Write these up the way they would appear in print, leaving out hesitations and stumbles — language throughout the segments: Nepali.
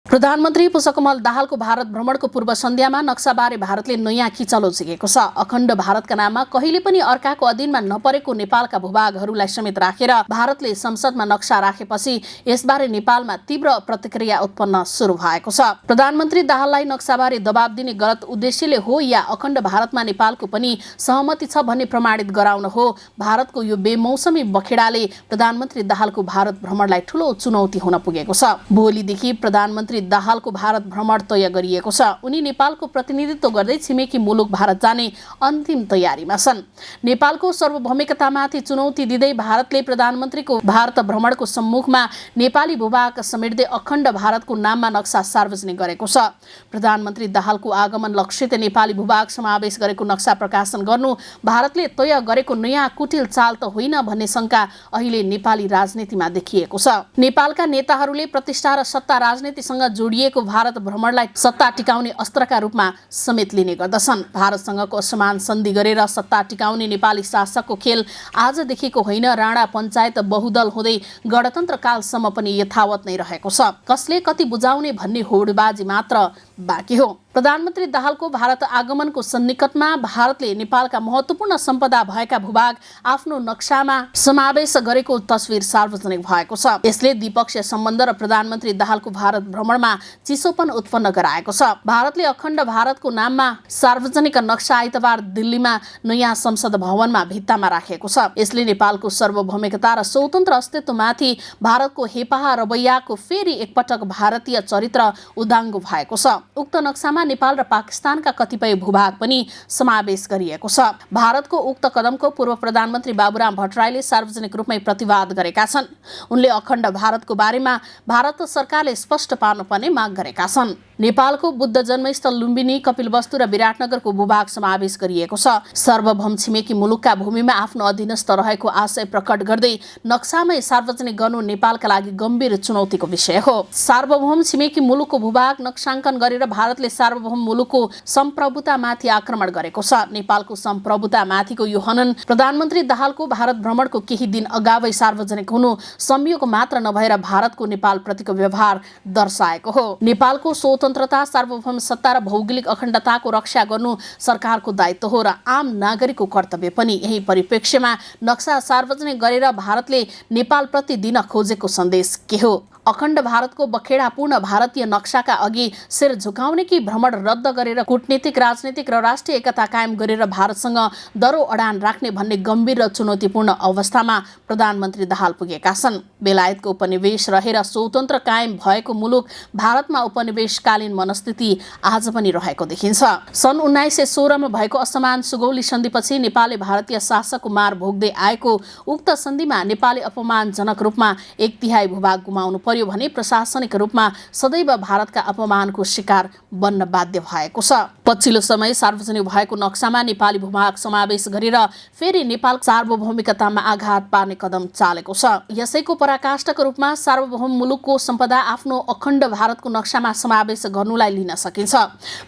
प्रधानमन्त्री पुष्पकमल दाहालको भारत भ्रमणको पूर्व सन्ध्यामा नक्साबारे भारतले नयाँ खिचलो झिकेको छ। अखण्ड भारतका नाममा कहिले पनि अर्काको अधीनमा नपरेको नेपालका भूभागहरूलाई समेत राखेर भारतले संसदमा नक्सा राखेपछि यसबारे नेपालमा तीव्र प्रतिक्रिया उत्पन्न सुरु भएको छ। प्रधानमन्त्री दाहाललाई नक्साबारे दबाब दिने गलत उद्देश्यले हो या अखण्ड भारतमा नेपालको पनि सहमति छ भन्ने प्रमाणित गराउन हो, भारतको यो बेमौसमी बखेडाले प्रधानमन्त्री दाहालको भारत भ्रमणलाई ठूलो चुनौती हुन पुगेको छ। भोलिदेखि प्रधानमन्त्री दाहालको भारत भ्रमण तय गरिएको छ। उनी नेपालको प्रतिनिधित्व गर्दै छिमेकी मुलुक भारत जाने अन्तिम तयारीमा छन्। नेपालको सार्वभौमिकतामाथि चुनौती दिँदै भारतले प्रधानमन्त्रीको भारत भ्रमणको सम्मुखमा नेपाली भूभाग समेट्दै अखण्ड भारतको नाममा नक्सा सार्वजनिक गरेको छ। प्रधानमन्त्री दाहालको आगमन लक्षित नेपाली भूभाग समावेश गरेको नक्सा प्रकाशन गर्नु भारतले तय गरेको नयाँ कुटिल चाल त होइन भन्ने शंका अहिले नेपाली राजनीतिमा देखिएको छ। नेपालका नेताहरूले प्रतिष्ठा र सत्ता राजनीतिसँग जोडिएको भारत भ्रमणलाई सत्ता टिकाउने अस्त्रका रूपमा समेत लिने गर्दछन्। भारतसँगको असमान सन्धि गरेर सत्ता टिकाउने नेपाली शासकको खेल आजदेखिको होइन, राणा पञ्चायत बहुदल हुँदै गणतन्त्र कालसम्म पनि यथावत नै रहेको छ। कसले कति बुझाउने भन्ने होडबाजी मात्र बाँकी हो। प्रधानमन्त्री दाहालको भारत आगमनको सन्निकटमा भारतले नेपालका महत्त्वपूर्ण सम्पदा भएका भूभाग आफ्नो नक्सामा समावेश गरेको तस्बिर सार्वजनिक भएको छ। यसले द्विपक्षीय सम्बन्ध र प्रधानमन्त्री दाहालको भारत भ्रमणमा चिसोपन उत्पन्न गराएको छ। भारतले अखण्ड भारतको नाममा सार्वजनिक नक्सा आइतबार दिल्लीमा नयाँ संसद भवनमा भित्तामा राखेको छ। यसले नेपालको सार्वभौमिकता र स्वतन्त्र अस्तित्वमाथि भारतको हेपाहा रवैयाको फेरि एकपटक भारतीय चरित्र उदाङ्गो भएको छ। उक्त नक्सामा नेपाल र पाकिस्तानका कतिपय भूभाग पनि समावेश गरिएको छ। भारतको उक्त कदमको पूर्व प्रधानमन्त्री बाबुराम भट्टराईले सार्वजनिक रूपमै प्रतिवाद गरेका छन्। उनले अखण्ड भारतको बारेमा भारत सरकारले स्पष्ट पार्नुपर्ने माग गरेका छन्। नेपालको बुद्ध जन्मस्थल लुम्बिनी, कपिलवस्तु र विराटनगरको भूभाग समावेश गरिएको छ। सार्वभौम छिमेकी मुलुकका भूमिमा आफ्नो अधीनस्थ रहेको आशय प्रकट गर्दै नक्सामै सार्वजनिक गर्नु नेपालका लागि गम्भीर चुनौतीको विषय हो। सार्वभौम छिमेकी मुलुकको भूभाग नक्साङ्कन गरेर भारतले सार्वभौम मुलुकको सम्प्रभुतामाथि आक्रमण गरेको छ। नेपालको सम्प्रभुतामाथिको यो हनन प्रधानमन्त्री दाहालको भारत भ्रमणको केही दिन अगावै सार्वजनिक हुनु संयोग मात्र नभएर भारतको नेपालप्रतिको व्यवहार दर्शाएको हो। नेपालको स्वतन्त्रता, सार्वभौम सत्ता र भौगोलिक अखण्डताको रक्षा गर्नु सरकारको दायित्व हो र आम नागरिकको कर्तव्य पनि। यही परिप्रेक्ष्यमा नक्सा सार्वजनिक गरेर भारतले नेपालप्रति दिन खोजेको सन्देश के हो? अखण्ड भारतको बखेडापूर्ण भारतीय नक्साका अघि शिर झुकाउने कि भ्रमण रद्द गरेर कूटनीतिक, राजनीतिक र राष्ट्रिय एकता कायम गरेर भारतसँग दरो अडान राख्ने भन्ने गम्भीर र चुनौतीपूर्ण अवस्थामा प्रधानमन्त्री दाहाल पुगेका छन्। बेलायतको उपनिवेश रहेर स्वतन्त्र कायम भएको मुलुक भारतमा उपनिवेशकालीन मनस्थिति आज पनि रहेको देखिन्छ। सन् 1916 मा भएको असमान सुगौली सन्धिपछि नेपालले भारतीय शासकको मार भोग्दै आएको उक्त सन्धिमा नेपालले अपमानजनक रूपमा 1/3 भूभाग गुमाउनु पर्यो भने प्रशासनिक रूपमा सदैव भारतका अपमानको शिकार बन्न बाध्य भएको छ। पछिल्लो समय सार्वजनिक भएको नक्सामा नेपाली भूभाग समावेश गरेर फेरि नेपाल सार्वभौमिकतामा आघात पार्ने कदम चालेको छ। यसैको पराकाष्ठको रूपमा सार्वभौम मुलुकको सम्पदा आफ्नो अखण्ड भारतको नक्सामा समावेश गर्नुलाई लिन सकिन्छ।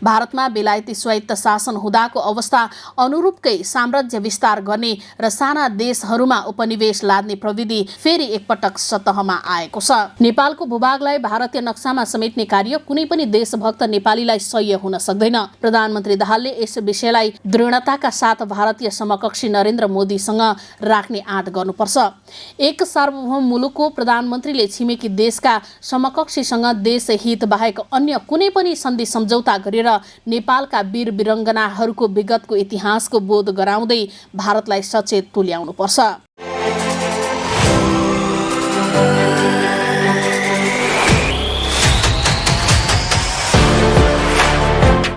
भारतमा बेलायती स्वायत्त शासन हुँदाको अवस्था अनुरूपकै साम्राज्य विस्तार गर्ने र साना देशहरूमा उपनिवेश लाद्ने प्रविधि फेरि एकपटक सतहमा आएको छ। नेपालको भूभागलाई भारतीय नक्सामा समेट्ने कार्य कुनै पनि देशभक्त नेपालीलाई सह्य हुन सक्दैन। प्रधानमन्त्री दाहालले यस विषयलाई दृढताका साथ भारतीय समकक्षी नरेन्द्र मोदीसँग राख्ने आँट गर्नुपर्छ। एक सार्वभौम मुलुकको प्रधानमन्त्रीले छिमेकी देशका समकक्षीसँग देश हित बाहेक अन्य कुनै पनि सन्धि सम्झौता गरेर नेपालका वीर वीरङ्गनाहरूको विगतको इतिहासको बोध गराउँदै भारतलाई सचेत तुल्याउनुपर्छ।